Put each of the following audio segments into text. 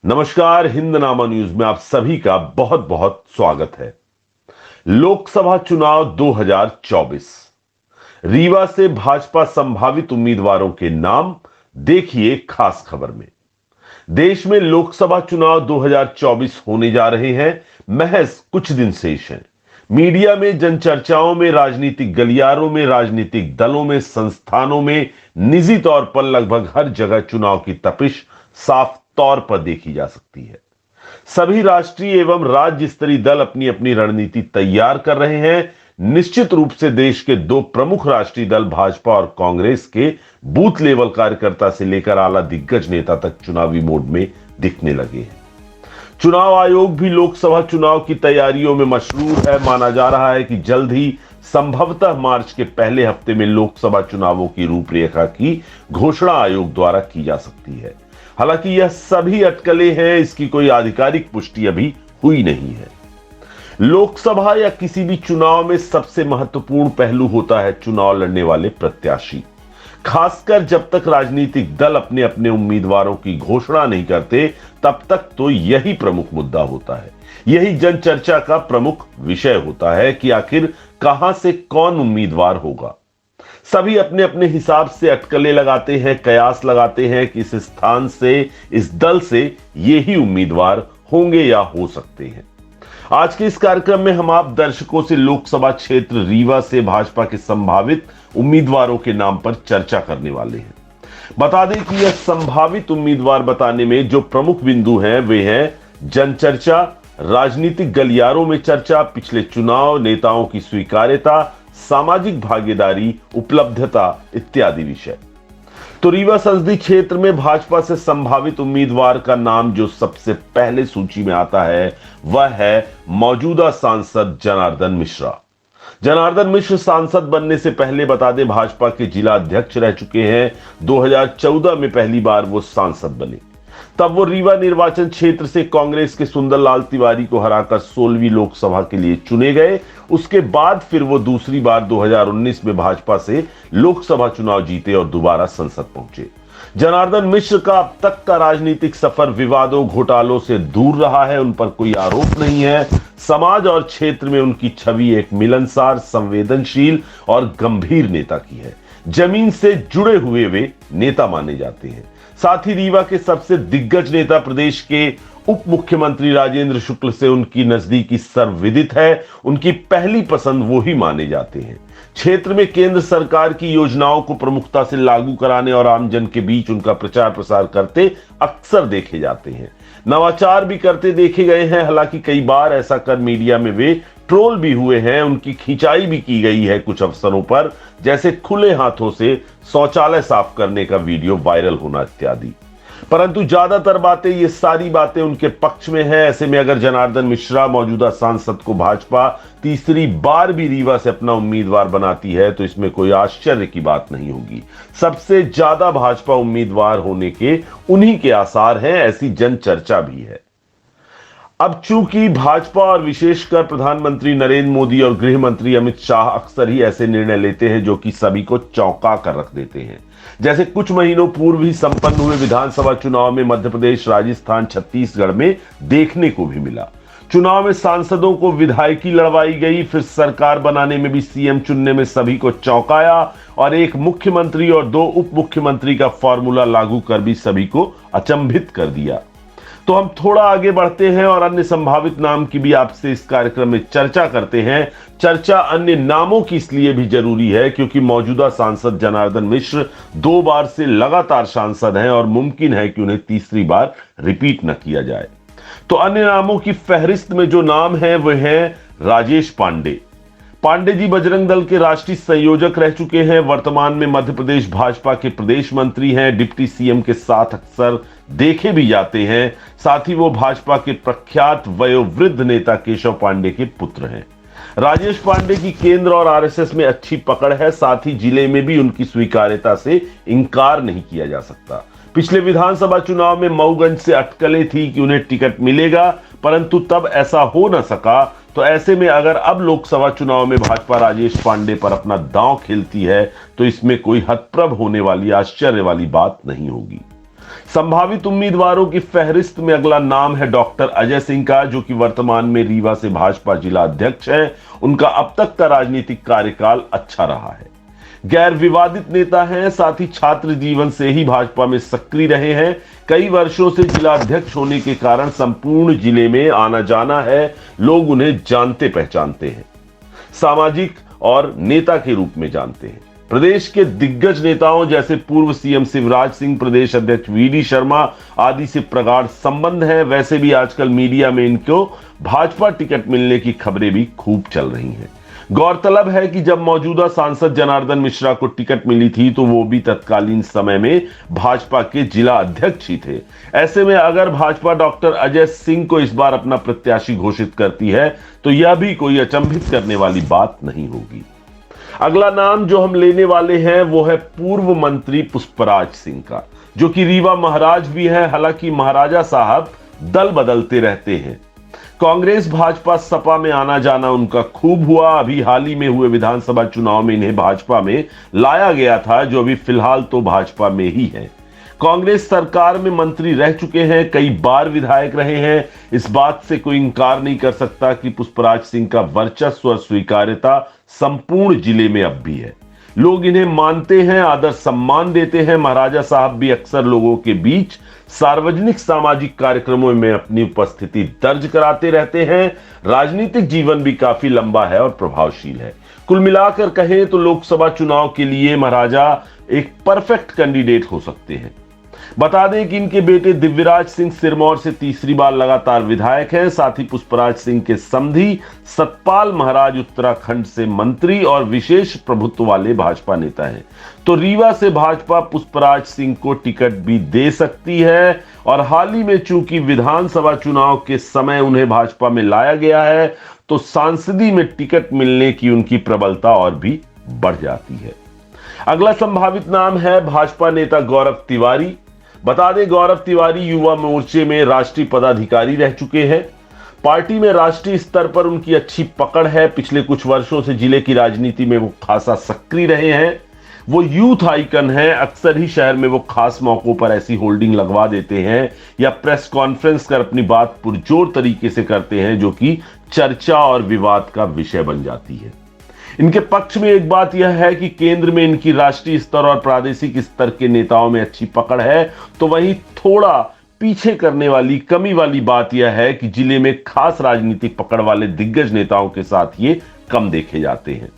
नमस्कार। हिंदनामा न्यूज में आप सभी का बहुत बहुत स्वागत है। लोकसभा चुनाव 2024, रीवा से भाजपा संभावित उम्मीदवारों के नाम देखिए खास खबर में। देश में लोकसभा चुनाव 2024 होने जा रहे हैं, महज कुछ दिन शेष हैं। मीडिया में, जनचर्चाओं में, राजनीतिक गलियारों में, राजनीतिक दलों में, संस्थानों में, निजी तौर पर लगभग हर जगह चुनाव की तपिश साफ तौर पर देखी जा सकती है। सभी राष्ट्रीय एवं राज्य स्तरीय दल अपनी अपनी रणनीति तैयार कर रहे हैं। निश्चित रूप से देश के दो प्रमुख राष्ट्रीय दल भाजपा और कांग्रेस के बूथ लेवल कार्यकर्ता से लेकर आला दिग्गज नेता तक चुनावी मोड में दिखने लगे हैं। चुनाव आयोग भी लोकसभा चुनाव की तैयारियों में मशरूर है। माना जा रहा है कि जल्द ही, संभवतः मार्च के पहले हफ्ते में, लोकसभा चुनावों की रूपरेखा की घोषणा आयोग द्वारा की जा सकती है। हालांकि यह सभी अटकलें हैं, इसकी कोई आधिकारिक पुष्टि अभी हुई नहीं है। लोकसभा या किसी भी चुनाव में सबसे महत्वपूर्ण पहलू होता है चुनाव लड़ने वाले प्रत्याशी। खासकर जब तक राजनीतिक दल अपने अपने उम्मीदवारों की घोषणा नहीं करते, तब तक तो यही प्रमुख मुद्दा होता है। यही जनचर्चा का प्रमुख विषय होता है कि आखिर कहां से कौन उम्मीदवार होगा। सभी अपने अपने हिसाब से अटकलें लगाते हैं, कयास लगाते हैं कि इस स्थान से, इस दल से ये ही उम्मीदवार होंगे या हो सकते हैं। आज के इस कार्यक्रम में हम आप दर्शकों से लोकसभा क्षेत्र रीवा से भाजपा के संभावित उम्मीदवारों के नाम पर चर्चा करने वाले हैं। बता दें कि यह संभावित उम्मीदवार बताने में जो प्रमुख बिंदु हैं वे हैं जनचर्चा, राजनीतिक गलियारों में चर्चा, पिछले चुनाव, नेताओं की स्वीकार्यता, सामाजिक भागीदारी, उपलब्धता इत्यादि विषय। तो रीवा संसदीय क्षेत्र में भाजपा से संभावित उम्मीदवार का नाम जो सबसे पहले सूची में आता है वह है मौजूदा सांसद जनार्दन मिश्रा। जनार्दन मिश्र सांसद बनने से पहले बता दें भाजपा के जिला अध्यक्ष रह चुके हैं। 2014 में पहली बार वो सांसद बने। तब वो रीवा निर्वाचन क्षेत्र से कांग्रेस के सुंदरलाल तिवारी को हराकर 16वीं लोकसभा के लिए चुने गए। उसके बाद फिर वो दूसरी बार 2019 में भाजपा से लोकसभा चुनाव जीते और दोबारा संसद पहुंचे। जनार्दन मिश्र का अब तक का राजनीतिक सफर विवादों, घोटालों से दूर रहा है। उन पर कोई आरोप नहीं है। समाज और क्षेत्र में उनकी छवि एक मिलनसार, संवेदनशील और गंभीर नेता की है। जमीन से जुड़े हुए वे नेता माने जाते हैं। साथ ही रीवा के सबसे दिग्गज नेता, प्रदेश के उप मुख्यमंत्री राजेंद्र शुक्ल से उनकी नजदीकी सर्वविदित है। उनकी पहली पसंद वो ही माने जाते हैं। क्षेत्र में केंद्र सरकार की योजनाओं को प्रमुखता से लागू कराने और आमजन के बीच उनका प्रचार प्रसार करते अक्सर देखे जाते हैं। नवाचार भी करते देखे गए हैं। हालांकि कई बार ऐसा कर मीडिया में वे ट्रोल भी हुए हैं। उनकी खिंचाई भी की गई है कुछ अवसरों पर, जैसे खुले हाथों से शौचालय साफ करने का वीडियो वायरल होना इत्यादि। परंतु ज्यादातर बातें, ये सारी बातें उनके पक्ष में है। ऐसे में अगर जनार्दन मिश्रा, मौजूदा सांसद, को भाजपा तीसरी बार भी रीवा से अपना उम्मीदवार बनाती है तो इसमें कोई आश्चर्य की बात नहीं होगी। सबसे ज्यादा भाजपा उम्मीदवार होने के उन्हीं के आसार हैं, ऐसी जनचर्चा भी है। अब चूंकि भाजपा और विशेषकर प्रधानमंत्री नरेंद्र मोदी और गृह मंत्री अमित शाह अक्सर ही ऐसे निर्णय लेते हैं जो कि सभी को चौंका कर रख देते हैं। जैसे कुछ महीनों पूर्व ही संपन्न हुए विधानसभा चुनाव में मध्य प्रदेश, राजस्थान, छत्तीसगढ़ में देखने को भी मिला। चुनाव में सांसदों को विधायकी लड़वाई गई, फिर सरकार बनाने में भी सीएम चुनने में सभी को चौंकाया और एक मुख्यमंत्री और दो उप मुख्यमंत्री का फॉर्मूला लागू कर भी सभी को अचंभित कर दिया। तो हम थोड़ा आगे बढ़ते हैं और अन्य संभावित नाम की भी आपसे इस कार्यक्रम में चर्चा करते हैं। चर्चा अन्य नामों की इसलिए भी जरूरी है क्योंकि मौजूदा सांसद जनार्दन मिश्र 2 बार से लगातार सांसद हैं और मुमकिन है कि उन्हें तीसरी बार रिपीट न किया जाए। तो अन्य नामों की फहरिस्त में जो नाम है वह है राजेश पांडे। पांडे जी बजरंग दल के राष्ट्रीय संयोजक रह चुके हैं। वर्तमान में मध्य प्रदेश भाजपा के प्रदेश मंत्री हैं। डिप्टी सीएम के साथ अक्सर देखे भी जाते हैं। साथ ही वो भाजपा के प्रख्यात वयोवृद्ध नेता केशव पांडे के पुत्र हैं। राजेश पांडे की केंद्र और आरएसएस में अच्छी पकड़ है। साथ ही जिले में भी उनकी स्वीकार्यता से इंकार नहीं किया जा सकता। पिछले विधानसभा चुनाव में मऊगंज से अटकलें थी कि उन्हें टिकट मिलेगा, परंतु तब ऐसा हो न सका। तो ऐसे में अगर अब लोकसभा चुनाव में भाजपा राजेश पांडे पर अपना दांव खेलती है तो इसमें कोई हतप्रभ होने वाली, आश्चर्य वाली बात नहीं होगी। संभावित उम्मीदवारों की फहरिस्त में अगला नाम है डॉक्टर अजय सिंह का, जो कि वर्तमान में रीवा से भाजपा जिला अध्यक्ष हैं। उनका अब तक का राजनीतिक कार्यकाल अच्छा रहा है। गैर विवादित नेता हैं, साथ ही छात्र जीवन से ही भाजपा में सक्रिय रहे हैं। कई वर्षों से जिला अध्यक्ष होने के कारण संपूर्ण जिले में आना जाना है, लोग उन्हें जानते पहचानते हैं, सामाजिक और नेता के रूप में जानते हैं। प्रदेश के दिग्गज नेताओं जैसे पूर्व सीएम शिवराज सिंह, प्रदेश अध्यक्ष वीडी शर्मा आदि से प्रगाढ़ संबंध है। वैसे भी आजकल मीडिया में इनको भाजपा टिकट मिलने की खबरें भी खूब चल रही हैं। गौरतलब है कि जब मौजूदा सांसद जनार्दन मिश्रा को टिकट मिली थी तो वो भी तत्कालीन समय में भाजपा के जिला अध्यक्ष ही थे। ऐसे में अगर भाजपा डॉक्टर अजय सिंह को इस बार अपना प्रत्याशी घोषित करती है तो यह भी कोई अचंभित करने वाली बात नहीं होगी। अगला नाम जो हम लेने वाले हैं वो है पूर्व मंत्री पुष्पराज सिंह का, जो कि रीवा महाराज भी है। हालांकि महाराजा साहब दल बदलते रहते हैं। कांग्रेस भाजपा सपा में आना जाना उनका खूब हुआ। अभी हाल ही में हुए विधानसभा चुनाव में इन्हें भाजपा में लाया गया था, जो अभी फिलहाल तो भाजपा में ही है। कांग्रेस सरकार में मंत्री रह चुके हैं, कई बार विधायक रहे हैं। इस बात से कोई इंकार नहीं कर सकता कि पुष्पराज सिंह का वर्चस्व और स्वीकार्यता संपूर्ण जिले में अब भी है। लोग इन्हें मानते हैं, आदर सम्मान देते हैं। महाराजा साहब भी अक्सर लोगों के बीच सार्वजनिक सामाजिक कार्यक्रमों में अपनी उपस्थिति दर्ज कराते रहते हैं। राजनीतिक जीवन भी काफी लंबा है और प्रभावशील है। कुल मिलाकर कहें तो लोकसभा चुनाव के लिए महाराजा एक परफेक्ट कैंडिडेट हो सकते हैं। बता दें कि इनके बेटे दिव्यराज सिंह सिरमौर से तीसरी बार लगातार विधायक हैं। साथ ही पुष्पराज सिंह के समधी सतपाल महाराज उत्तराखंड से मंत्री और विशेष प्रभुत्व वाले भाजपा नेता हैं। तो रीवा से भाजपा पुष्पराज सिंह को टिकट भी दे सकती है। और हाल ही में चूंकि विधानसभा चुनाव के समय उन्हें भाजपा में लाया गया है तो सांसदी में टिकट मिलने की उनकी प्रबलता और भी बढ़ जाती है। अगला संभावित नाम है भाजपा नेता गौरव तिवारी। बता दें गौरव तिवारी युवा मोर्चे में राष्ट्रीय पदाधिकारी रह चुके हैं। पार्टी में राष्ट्रीय स्तर पर उनकी अच्छी पकड़ है। पिछले कुछ वर्षों से जिले की राजनीति में वो खासा सक्रिय रहे हैं। वो यूथ आइकन हैं। अक्सर ही शहर में वो खास मौकों पर ऐसी होल्डिंग लगवा देते हैं या प्रेस कॉन्फ्रेंस कर अपनी बात पुरजोर तरीके से करते हैं, जो कि चर्चा और विवाद का विषय बन जाती है। इनके पक्ष में एक बात यह है कि केंद्र में इनकी राष्ट्रीय स्तर और प्रादेशिक स्तर के नेताओं में अच्छी पकड़ है, तो वहीं थोड़ा पीछे करने वाली कमी वाली बात यह है कि जिले में खास राजनीतिक पकड़ वाले दिग्गज नेताओं के साथ ये कम देखे जाते हैं।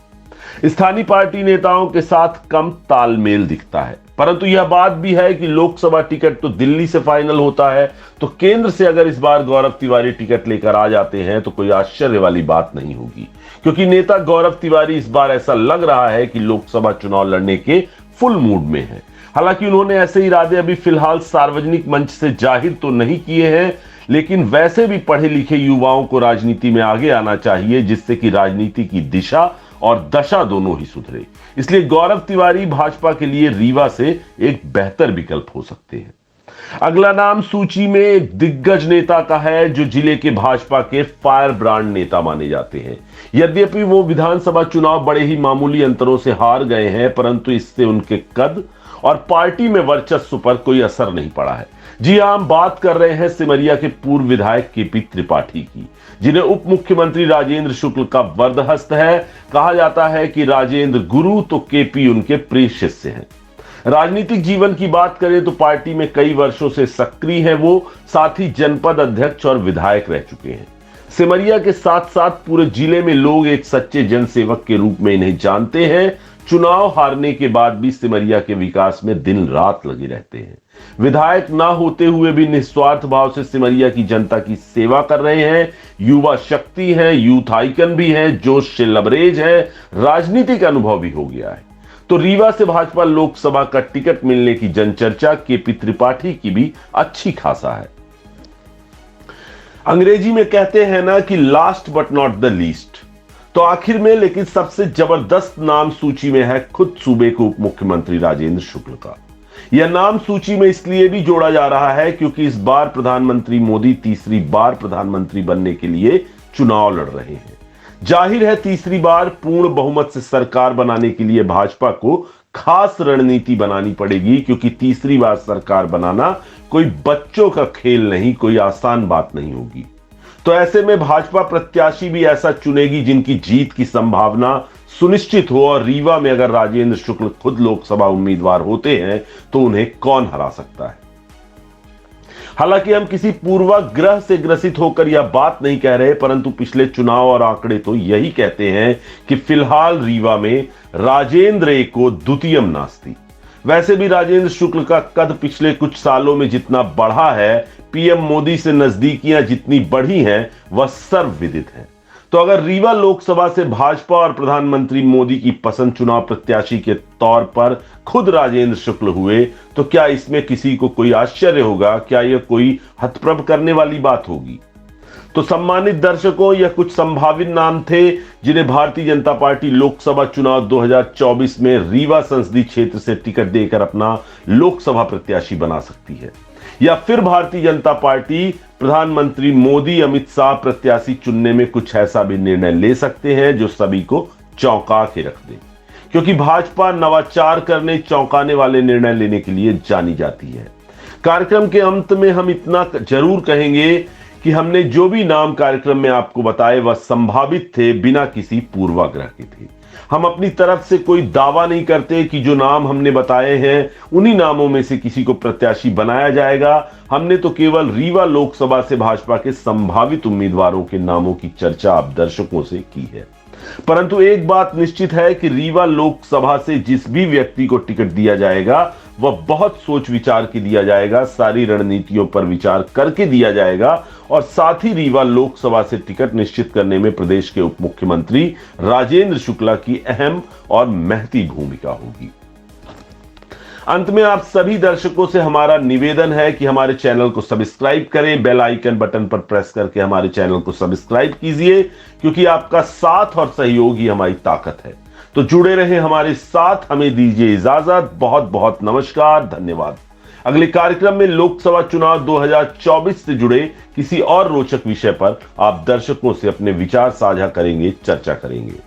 स्थानीय पार्टी नेताओं के साथ कम तालमेल दिखता है। परंतु यह बात भी है कि लोकसभा टिकट तो दिल्ली से फाइनल होता है, तो केंद्र से अगर इस बार गौरव तिवारी टिकट लेकर आ जाते हैं तो कोई आश्चर्य वाली बात नहीं होगी, क्योंकि नेता गौरव तिवारी इस बार ऐसा लग रहा है कि लोकसभा चुनाव लड़ने के फुल मूड में है। हालांकि उन्होंने ऐसे इरादे अभी फिलहाल सार्वजनिक मंच से जाहिर तो नहीं किए हैं, लेकिन वैसे भी पढ़े लिखे युवाओं को राजनीति में आगे आना चाहिए, जिससे कि राजनीति की दिशा और दशा दोनों ही सुधरे। इसलिए गौरव तिवारी भाजपा के लिए रीवा से एक बेहतर विकल्प हो सकते हैं। अगला नाम सूची में एक दिग्गज नेता का है, जो जिले के भाजपा के फायर ब्रांड नेता माने जाते हैं। यद्यपि वो विधानसभा चुनाव बड़े ही मामूली अंतरों से हार गए हैं, परंतु इससे उनके कद और पार्टी में वर्चस्व पर कोई असर नहीं पड़ा है। जी हां, हम बात कर रहे हैं सिमरिया के पूर्व विधायक केपी त्रिपाठी की, जिन्हें उप मुख्यमंत्री राजेंद्र शुक्ल का वरदहस्त है। कहा जाता है कि राजेंद्र गुरु तो केपी उनके प्रिय शिष्य हैं। राजनीतिक जीवन की बात करें तो पार्टी में कई वर्षों से सक्रिय हैं वो, साथ ही जनपद अध्यक्ष और विधायक रह चुके हैं। सिमरिया के साथ साथ पूरे जिले में लोग एक सच्चे जनसेवक के रूप में इन्हें जानते हैं। चुनाव हारने के बाद भी सिमरिया के विकास में दिन रात लगे रहते हैं। विधायक ना होते हुए भी निस्वार्थ भाव से सिमरिया की जनता की सेवा कर रहे हैं। युवा शक्ति है, यूथ आइकन भी है, जोश से लबरेज है, राजनीतिक अनुभव भी हो गया है। तो रीवा से भाजपा लोकसभा का टिकट मिलने की जनचर्चा केपी त्रिपाठी की भी अच्छी खासा है। अंग्रेजी में कहते हैं ना कि last but not the least, तो आखिर में लेकिन सबसे जबरदस्त नाम सूची में है खुद सूबे के उप मुख्यमंत्री राजेंद्र शुक्ल का। यह नाम सूची में इसलिए भी जोड़ा जा रहा है क्योंकि इस बार प्रधानमंत्री मोदी तीसरी बार प्रधानमंत्री बनने के लिए चुनाव लड़ रहे हैं। जाहिर है तीसरी बार पूर्ण बहुमत से सरकार बनाने के लिए भाजपा को खास रणनीति बनानी पड़ेगी, क्योंकि तीसरी बार सरकार बनाना कोई बच्चों का खेल नहीं, कोई आसान बात नहीं होगी। तो ऐसे में भाजपा प्रत्याशी भी ऐसा चुनेगी जिनकी जीत की संभावना सुनिश्चित हो, और रीवा में अगर राजेंद्र शुक्ल खुद लोकसभा उम्मीदवार होते हैं तो उन्हें कौन हरा सकता है। हालांकि हम किसी पूर्वाग्रह से ग्रसित होकर यह बात नहीं कह रहे, परंतु पिछले चुनाव और आंकड़े तो यही कहते हैं कि फिलहाल रीवा में राजेंद्र एको द्वितीयम नास्ति। वैसे भी राजेंद्र शुक्ल का कद पिछले कुछ सालों में जितना बढ़ा है, पीएम मोदी से नजदीकियां जितनी बढ़ी हैं, वह सर्वविदित है। तो अगर रीवा लोकसभा से भाजपा और प्रधानमंत्री मोदी की पसंद चुनाव प्रत्याशी के तौर पर खुद राजेंद्र शुक्ल हुए, तो क्या इसमें किसी को कोई आश्चर्य होगा? क्या यह कोई हतप्रभ करने वाली बात होगी? तो सम्मानित दर्शकों, यह कुछ संभावित नाम थे जिन्हें भारतीय जनता पार्टी लोकसभा चुनाव 2024 में रीवा संसदीय क्षेत्र से टिकट देकर अपना लोकसभा प्रत्याशी बना सकती है, या फिर भारतीय जनता पार्टी प्रधानमंत्री मोदी अमित शाह प्रत्याशी चुनने में कुछ ऐसा भी निर्णय ले सकते हैं जो सभी को चौंका के रख दे, क्योंकि भाजपा नवाचार करने, चौंकाने वाले निर्णय लेने के लिए जानी जाती है। कार्यक्रम के अंत में हम इतना जरूर कहेंगे कि हमने जो भी नाम कार्यक्रम में आपको बताए वह संभावित थे, बिना किसी पूर्वाग्रह के थे। हम अपनी तरफ से कोई दावा नहीं करते कि जो नाम हमने बताए हैं उन्हीं नामों में से किसी को प्रत्याशी बनाया जाएगा। हमने तो केवल रीवा लोकसभा से भाजपा के संभावित उम्मीदवारों के नामों की चर्चा आप दर्शकों से की है। परंतु एक बात निश्चित है कि रीवा लोकसभा से जिस भी व्यक्ति को टिकट दिया जाएगा वह बहुत सोच विचार के दिया जाएगा, सारी रणनीतियों पर विचार करके दिया जाएगा, और साथ ही रीवा लोकसभा से टिकट निश्चित करने में प्रदेश के उप मुख्यमंत्री राजेंद्र शुक्ला की अहम और महती भूमिका होगी। अंत में आप सभी दर्शकों से हमारा निवेदन है कि हमारे चैनल को सब्सक्राइब करें, बेल आइकन बटन पर प्रेस करके हमारे चैनल को सब्सक्राइब कीजिए, क्योंकि आपका साथ और सहयोग ही हमारी ताकत है। तो जुड़े रहें हमारे साथ, हमें दीजिए इजाजत। बहुत बहुत नमस्कार, धन्यवाद। अगले कार्यक्रम में लोकसभा चुनाव 2024 से जुड़े किसी और रोचक विषय पर आप दर्शकों से अपने विचार साझा करेंगे, चर्चा करेंगे।